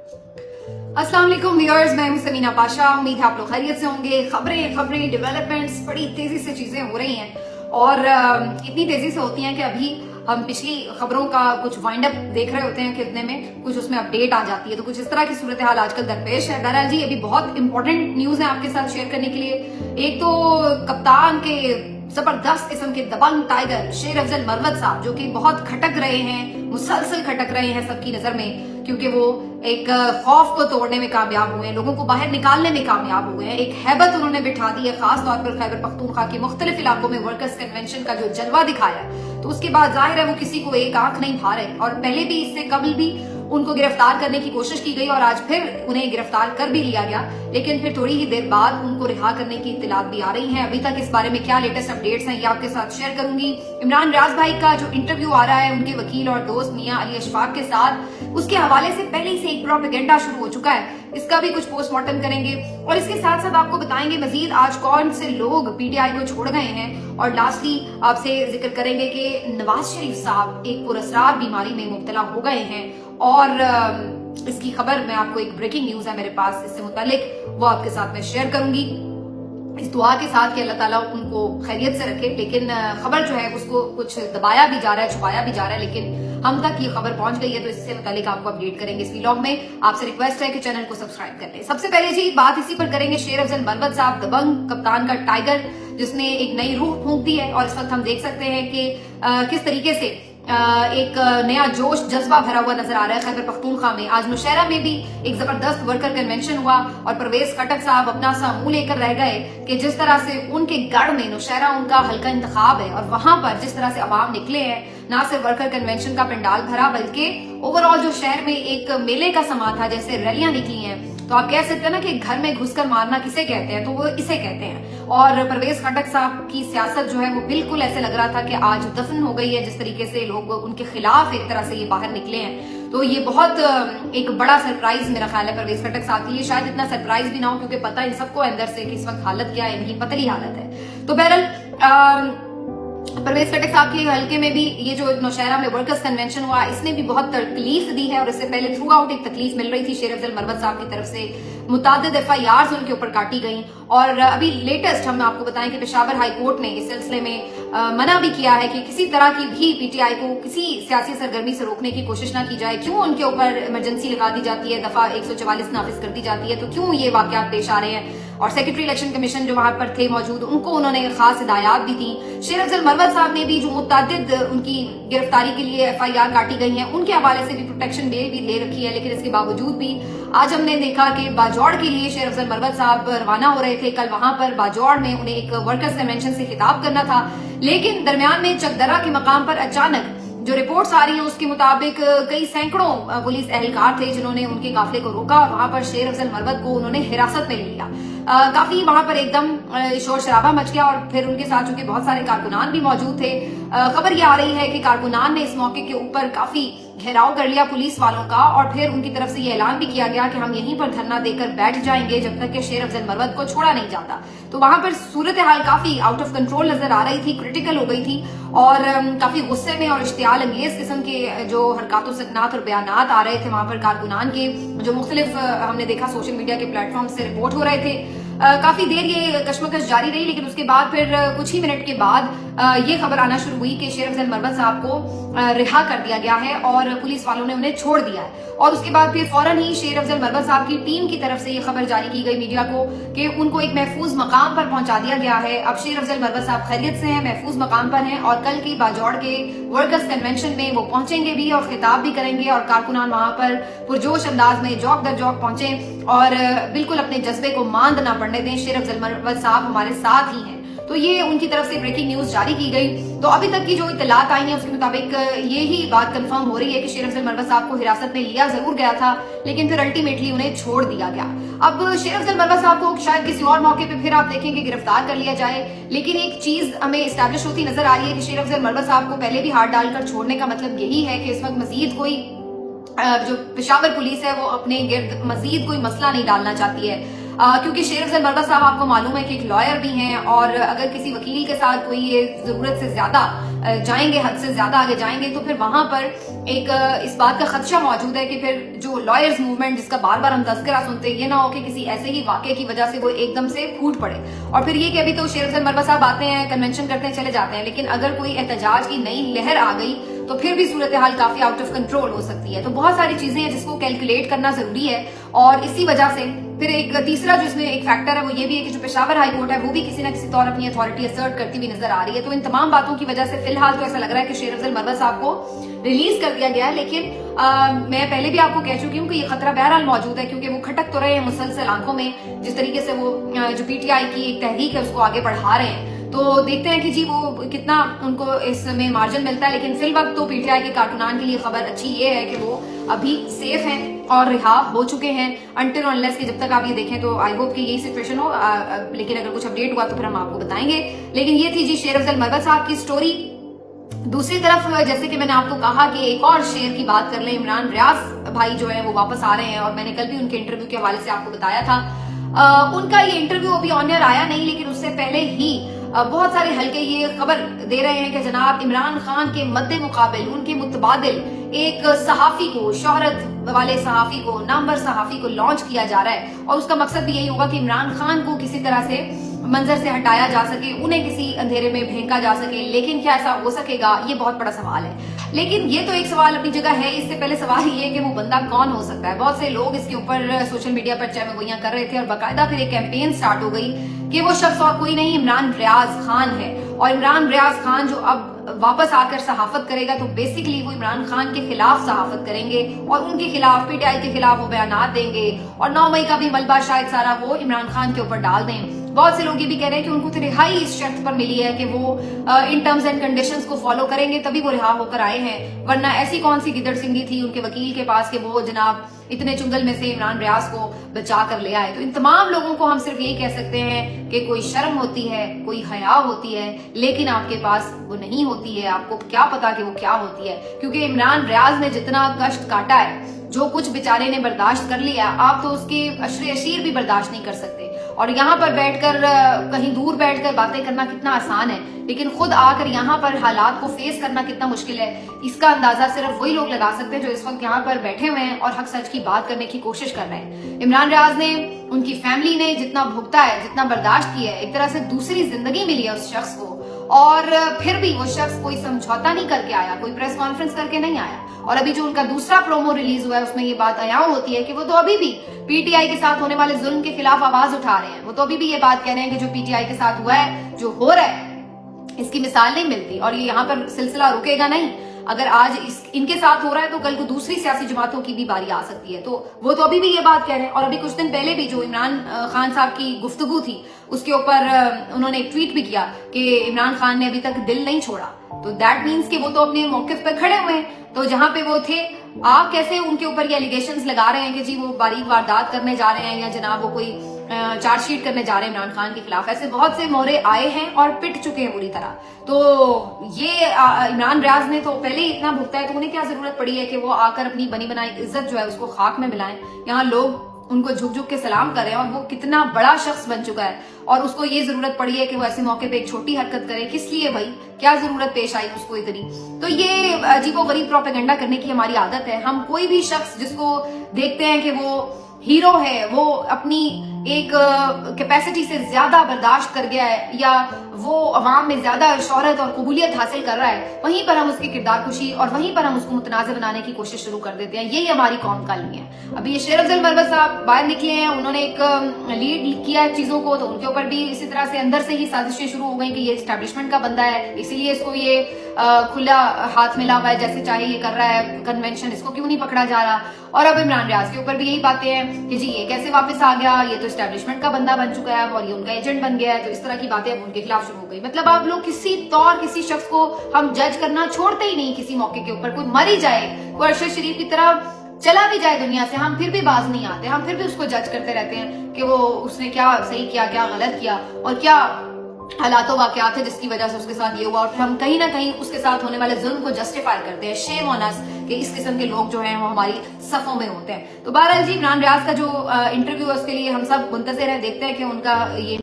अस्सलाम वालेकुम व्यूअर्स, मैं हूं समीना पाशा। उम्मीद है आप लोग खैरियत से होंगे। खबरें डेवलपमेंट्स बड़ी तेजी से चीजें हो रही हैं और इतनी तेजी से होती हैं कि अभी हम पिछली खबरों का कुछ वाइंड अप देख रहे होते हैं कि इतने में कुछ उसमें अपडेट आ जाती है, तो कुछ इस तरह की सूरत हाल आजकल दरपेश है। बहरहाल जी, अभी बहुत इंपॉर्टेंट न्यूज है आपके साथ शेयर करने के लिए। एक तो कप्तान के जबरदस्त किस्म के दबंग टाइगर शेर अफजल मरवत साहब, जो कि बहुत खटक रहे हैं, मुसलसल खटक रहे हैं सबकी नजर में, क्योंकि वो एक खौफ को तोड़ने में कामयाब हुए हैं, लोगों को बाहर निकालने में कामयाब हुए हैं। एक हैबत उन्होंने बिठा दी है, खास तौर पर खैबर पख्तूनख्वा के मुख्तलिफ इलाकों में वर्कर्स कन्वेंशन का जो जलवा दिखाया, तो उसके बाद जाहिर है वो किसी को एक आंख नहीं भा रहे। और पहले भी, इससे कबल भी उनको गिरफ्तार करने की कोशिश की गई और आज फिर उन्हें गिरफ्तार कर भी लिया गया, लेकिन फिर थोड़ी ही देर बाद उनको रिहा करने की इत्तलात भी आ रही हैं। अभी तक इस बारे में क्या लेटेस्ट अपडेट्स हैं ये आपके साथ शेयर करूंगी। इमरान रियाज भाई का जो इंटरव्यू आ रहा है उनके वकील और दोस्त मियां अली अशफाक के साथ, उसके हवाले से पहले ही से एक प्रोपेगेंडा शुरू हो चुका है, इसका भी कुछ पोस्टमार्टम करेंगे और इसके साथ साथ आपको बताएंगे मजीद आज कौन से लोग पीटीआई को छोड़ गए हैं। और लास्टली आपसे जिक्र करेंगे कि नवाज शरीफ साहब एक पुरअसरार बीमारी में मुब्तला हो गए हैं और इसकी खबर मैं आपको, एक ब्रेकिंग न्यूज है मेरे पास इससे मुतालिक, वो आपके साथ मैं शेयर करूंगी, इस दुआ के साथ कि अल्लाह ताला उनको खैरियत से रखे। लेकिन खबर जो है उसको कुछ दबाया भी जा रहा है, छुपाया भी जा रहा है, लेकिन हम तक ये खबर पहुंच गई है, तो इससे मुतालिक आपको अपडेट करेंगे इस व्लॉग में। आपसे रिक्वेस्ट है कि चैनल को सब्सक्राइब कर लें। सबसे पहले जी बात इसी पर करेंगे, शेर अफजल मरवत साहब, दबंग कप्तान का टाइगर, जिसने एक नई रूह फूंक दी है। और इस वक्त हम देख सकते हैं कि किस तरीके से एक नया जोश जज्बा भरा हुआ नजर आ रहा है खैबर पख्तूनख्वा में। आज नौशहरा में भी एक जबरदस्त वर्कर कन्वेंशन हुआ और परवेज खटक साहब अपना सा मुंह लेकर रह गए कि जिस तरह से उनके गढ़ में, नौशहरा उनका हल्का इंतखाब है, और वहां पर जिस तरह से अवाम निकले हैं, ना सिर्फ वर्कर कन्वेंशन का पंडाल भरा बल्कि ओवरऑल जो शहर में एक मेले का समा था, जैसे रैलियां निकली हैं, तो आप कह सकते हैं ना कि घर में घुसकर मारना किसे कहते हैं, तो वो इसे कहते हैं। और परवेज खटक साहब की सियासत जो है वो बिल्कुल ऐसे लग रहा था कि आज दफन हो गई है, जिस तरीके से लोग उनके खिलाफ एक तरह से ये बाहर निकले हैं। तो ये बहुत एक बड़ा सरप्राइज मेरा ख्याल है परवेज खटक साहब के लिए। शायद इतना सरप्राइज भी ना हो, क्योंकि पता इन सबको अंदर से कि इस वक्त हालत क्या है, इनकी पतली हालत है। तो बहरहाल परवेज खटक साहब के हल्के में भी ये जो नौशहरा में वर्कर्स कन्वेंशन हुआ, इसने भी बहुत तकलीफ दी है और इससे पहले थ्रू आउट एक तकलीफ मिल रही थी शेर अफजल मरवत साहब की तरफ से। मुतादिद FIRs उनके ऊपर काटी गई और अभी लेटेस्ट हम आपको बताएं कि पेशावर हाई कोर्ट ने इस सिलसिले में मना भी किया है कि किसी तरह की भी पीटीआई को किसी सियासी सरगर्मी से रोकने की कोशिश ना की जाए। क्यों उनके ऊपर इमरजेंसी लगा दी जाती है, दफा 144 नाफिज कर दी जाती है, तो क्यों ये वाकयात पेश आ रहे हैं। और सेक्रेटरी इलेक्शन कमीशन जो वहां पर थे मौजूद, उनको उन्होंने खास हिदायत भी दी। शेर अफजल मरवत साहब ने भी जो मुतादिद उनकी गिरफ्तारी के लिए FIR काटी गई है, उनके हवाले से भी प्रोटेक्शन बेल भी दे रखी है। लेकिन इसके बावजूद भी आज हमने देखा कि बाजौड़ के लिए शेर अफजल मरवत साहब रवाना हो रहे थे। कल वहां पर बाजौड़ में उन्हें एक वर्कर्स कन्वेंशन से खिताब करना था, लेकिन दरमियान में चकदरा के मकाम पर अचानक जो रिपोर्ट्स आ रही है उसके मुताबिक कई सैकड़ों पुलिस एहलकार थे जिन्होंने उनके काफिले को रोका और वहां पर शेर अफजल मरवत को उन्होंने हिरासत में ले लिया। काफी वहां पर एकदम शोर शराबा मच गया और फिर उनके साथ चूंकि बहुत सारे कारकुनान भी मौजूद थे, खबर ये आ रही है कि कारकुनान ने इस मौके के ऊपर काफी घेराव कर लिया पुलिस वालों का और फिर उनकी तरफ से ये ऐलान भी किया गया कि हम यहीं पर धरना देकर बैठ जाएंगे जब तक कि शेर अफजल मरवत को छोड़ा नहीं जाता। तो वहां पर सूरत हाल काफी आउट ऑफ कंट्रोल नजर आ रही थी, क्रिटिकल हो गई थी और काफी गुस्से में और इश्तियाल अंगेज किस्म के जो हरकत सकनात और बयानात आ रहे थे वहां पर कारकुनान के, जो मुख्तलिफ हमने देखा सोशल मीडिया के प्लेटफॉर्म से रिपोर्ट हो रहे थे। काफी देर ये कश्मकश जारी रही, लेकिन उसके बाद फिर कुछ ही मिनट के बाद ये खबर आना शुरू हुई कि शेर अफजल मरवत साहब को रिहा कर दिया गया है और पुलिस वालों ने उन्हें छोड़ दिया है। और उसके बाद फिर फौरन ही शेर अफजल मरवत साहब की टीम की तरफ से ये खबर जारी की गई मीडिया को कि उनको एक महफूज मकाम पर पहुंचा दिया गया है। अब शेर अफजल मरवत साहब खैरियत से हैं, महफूज मकाम पर हैं और कल की बाजौड़ के वर्कर्स कन्वेंशन में वो पहुंचेंगे भी और खिताब भी करेंगे और कारकुनान वहां पर पुरजोश अंदाज में जौक दर जौक पहुंचे और बिल्कुल अपने जज्बे को मांद ना पड़ने दें। शेर अफजल मरवत साहब हमारे साथ ही हैं, तो ये उनकी तरफ से ब्रेकिंग न्यूज जारी की गई। तो अभी तक की जो इतलात आई है उसके मुताबिक ये ही बात कंफर्म हो रही है कि शेर अफजल मरवत साहब को हिरासत में लिया जरूर गया था, लेकिन फिर अल्टीमेटली उन्हें छोड़ दिया गया। अब शेर अफजल मरवत साहब को शायद किसी और मौके पे फिर आप देखेंगे गिरफ्तार कर लिया जाए, लेकिन एक चीज हमें एस्टैब्लिश होती नजर आ रही है कि शेर अफजल मरवत साहब को पहले भी हाथ डालकर छोड़ने का मतलब यही है कि इस वक्त मजीद कोई जो पेशावर पुलिस है वो अपने गिर्द मजीद कोई मसला नहीं डालना चाहती है। क्योंकि शेर अफजल मरवत साहब आपको मालूम है कि एक लॉयर भी हैं, और अगर किसी वकील के साथ कोई ये जरूरत से ज्यादा जाएंगे, हद से ज्यादा आगे जाएंगे, तो फिर वहां पर एक इस बात का खदशा मौजूद है कि फिर जो लॉयर्स मूवमेंट जिसका बार बार हम तस्करा सुनते हैं, ये ना हो कि किसी ऐसे ही वाकये की वजह से वो एकदम से फूट पड़े, और फिर ये कि अभी तो शेर अफजल मरवत साहब आते हैं, कन्वेंशन करते हैं, चले जाते हैं, लेकिन अगर कोई एहतजाज की नई लहर आ गई तो फिर भी सूरत हाल काफी आउट ऑफ कंट्रोल हो सकती है। तो बहुत सारी चीजें हैं जिसको कैलकुलेट करना जरूरी है, और इसी वजह से फिर एक तीसरा जो इसमें एक फैक्टर है वो ये भी है कि जो पेशावर हाई कोर्ट है वो भी किसी न किसी तौर अपनी अथॉरिटी असर्ट करती हुई नजर आ रही है। तो इन तमाम बातों की वजह से फिलहाल तो ऐसा लग रहा है कि शेर अफजल मरवत साहब को रिलीज कर दिया गया है, लेकिन मैं पहले भी आपको कह चुकी हूँ कि ये खतरा बहरहाल मौजूद है, क्योंकि वो खटक तो रहे हैं मुसलसल आंखों में, जिस तरीके से वो जो पीटीआई की एक तहरीक है उसको आगे बढ़ा रहे हैं। तो देखते हैं कि जी वो कितना उनको इसमें मार्जिन मिलता है, लेकिन फिल वक्त तो पीटीआई के कारकुनान के लिए खबर अच्छी ये है कि वो अभी सेफ हैं और रिहा हो चुके हैं, अनटिल अनलेस कि जब तक आप ये देखें। तो आई होप कि यही सिचुएशन हो, लेकिन अगर कुछ अपडेट हुआ तो फिर हम आपको बताएंगे। लेकिन ये थी जी शेर अफजल मरवत साहब की स्टोरी। दूसरी तरफ जैसे कि मैंने आपको कहा कि एक और शेर की बात कर लें, इमरान रियाज भाई जो है वो वापस आ रहे हैं, और मैंने कल भी उनके इंटरव्यू के हवाले से आपको बताया था। उनका ये इंटरव्यू अभी ऑन एयर आया नहीं, लेकिन उससे पहले ही बहुत सारे हल्के ये खबर दे रहे हैं कि जनाब इमरान खान के मद्दे मुकाबिल उनके मुतबादिल एक सहाफी को, शोहरत वाले सहाफी को, नामवर सहाफी को लॉन्च किया जा रहा है, और उसका मकसद भी यही होगा कि इमरान खान को किसी तरह से मंजर से हटाया जा सके, उन्हें किसी अंधेरे में फेंका जा सके। लेकिन क्या ऐसा हो सकेगा, ये बहुत बड़ा सवाल है। लेकिन ये तो एक सवाल अपनी जगह है, इससे पहले सवाल ये है कि वो बंदा कौन हो सकता है। बहुत से लोग इसके ऊपर सोशल मीडिया पर चाहे गोइयां कर रहे थे, और बाकायदा फिर एक कैंपेन स्टार्ट हो गई कि वो शख्स और कोई नहीं इमरान रियाज खान है, और इमरान रियाज खान जो अब वापस आकर सहाफत करेगा तो बेसिकली वो इमरान खान के खिलाफ सहाफत करेंगे, और उनके खिलाफ, पीटीआई के खिलाफ वो बयानात देंगे, और 9 मई का भी मलबा शायद सारा वो इमरान खान के ऊपर डाल दें। बहुत से लोग ये भी कह रहे हैं कि उनको तो रिहाई इस शर्त पर मिली है कि वो इन टर्म्स एंड कंडीशंस को फॉलो करेंगे तभी वो रिहा होकर आए हैं, वरना ऐसी कौन सी गिदड़ सिंगी थी उनके वकील के पास कि वो जनाब इतने चुंगल में से इमरान रियाज को बचा कर ले आए। तो इन तमाम लोगों को हम सिर्फ यही कह सकते हैं कि कोई शर्म होती है, कोई हया होती है, लेकिन आपके पास वो नहीं होती है। आपको क्या पता कि वो क्या होती है, क्योंकि इमरान रियाज ने जितना कष्ट काटा है, जो कुछ बेचारे ने बर्दाश्त कर लिया, आप तो उसके अशरे अशीर भी बर्दाश्त नहीं कर सकते। और यहाँ पर बैठकर, कहीं दूर बैठकर बातें करना कितना आसान है, लेकिन खुद आकर यहाँ पर हालात को फेस करना कितना मुश्किल है, इसका अंदाजा सिर्फ वही लोग लगा सकते हैं जो इस वक्त यहाँ पर बैठे हुए हैं और हक सच की बात करने की कोशिश कर रहे हैं। इमरान रियाज ने, उनकी फैमिली ने जितना भुगता है, जितना बर्दाश्त किया है, एक तरह से दूसरी जिंदगी मिली है उस शख्स को, और फिर भी वो शख्स कोई समझौता नहीं करके आया, कोई प्रेस कॉन्फ्रेंस करके नहीं आया। और अभी जो उनका दूसरा प्रोमो रिलीज हुआ है उसमें ये बात अयां होती है कि वो तो अभी भी पीटीआई के साथ होने वाले जुल्म के खिलाफ आवाज उठा रहे हैं। वो तो अभी भी ये बात कह रहे हैं कि जो पीटीआई के साथ हुआ है, जो हो रहा है, इसकी मिसाल नहीं मिलती, और ये यहाँ पर सिलसिला रुकेगा नहीं। अगर आज इनके साथ हो रहा है तो कल को दूसरी सियासी जमातों की भी बारी आ सकती है। तो वो तो अभी भी ये बात कह रहे हैं। और अभी कुछ दिन पहले भी जो इमरान खान साहब की गुफ्तगू थी उसके ऊपर उन्होंने एक ट्वीट भी किया कि इमरान खान ने अभी तक दिल नहीं छोड़ा। तो दैट मीन्स कि वो तो अपने मौके पर खड़े हुए हैं। तो जहां पे वो थे, आप कैसे उनके ऊपर ये एलिगेशंस लगा रहे हैं कि जी वो बारीक वारदात करने जा रहे हैं, या जनाब वो कोई चार्जशीट करने जा रहे हैं इमरान खान के खिलाफ। ऐसे बहुत से मोहरे आए हैं और पिट चुके हैं बुरी तरह। तो ये इमरान रियाज ने तो पहले ही इतना भुगता है, तो उन्हें क्या जरूरत पड़ी है कि वो आकर अपनी बनी बनाई इज्जत जो है उसको खाक में मिलाएं। यहाँ लोग उनको झुक झुक के सलाम कर रहे हैं, और वो कितना बड़ा शख्स बन चुका है, और उसको ये जरूरत पड़ी है कि वो ऐसे मौके पे एक छोटी हरकत करे। किस लिए भाई, क्या जरूरत पेश आई उसको इतनी? तो ये अजीबोगरीब प्रोपेगेंडा करने की हमारी आदत है। हम कोई भी शख्स जिसको देखते हैं कि वो हीरो है, वो अपनी एक कैपेसिटी से ज्यादा बर्दाश्त कर गया है, या वो अवाम में ज्यादा शोहरत और कबूलियत हासिल कर रहा है, वहीं पर हम उसकी किरदार कुशी और वहीं पर हम उसको मुतनाज़ बनाने की कोशिश शुरू कर देते हैं। यही हमारी कौम का नहीं है। अभी ये शेर अफजल मरवत साहब बाहर निकले हैं, उन्होंने एक लीड किया है चीजों को, तो उनके ऊपर भी इसी तरह से अंदर से ही साजिशें शुरू हो गई कि ये एस्टैब्लिशमेंट का बंदा है, इसीलिए इसको ये खुला हाथ मिला हुआ है, जैसे चाहे ये कर रहा है कन्वेंशन, इसको क्यों नहीं पकड़ा जा रहा। और अब इमरान रियाज के ऊपर भी यही बातें हैं कि जी ये कैसे वापस आ गया, ये तो एस्टैब्लिशमेंट का बंदा बन चुका है और ये उनका एजेंट बन गया है। तो इस तरह की बातें अब उनके खिलाफ शुरू हो गई। मतलब आप लोग किसी तौर किसी शख्स को हम जज करना छोड़ते ही नहीं। किसी मौके के ऊपर कोई मर ही जाए, कोई अरशद शरीफ की तरह चला भी जाए दुनिया से, हम फिर भी बाज नहीं आते, हम फिर भी उसको जज करते रहते हैं कि वो उसने क्या सही किया, क्या गलत किया, और क्या हालातों वाकयात है जिसकी वजह से उसके साथ ये हुआ, और हम कहीं ना कहीं उसके साथ होने वाले जुल्म को जस्टिफाई करते हैं। शेम ऑन अस कि इस किस्म के लोग जो हैं वो हमारी सफों में होते हैं। तो बहरहाल जी, इमरान रियाज का जो इंटरव्यू है उसके लिए हम सब मुंतज़िर हैं, देखते हैं कि उनका ये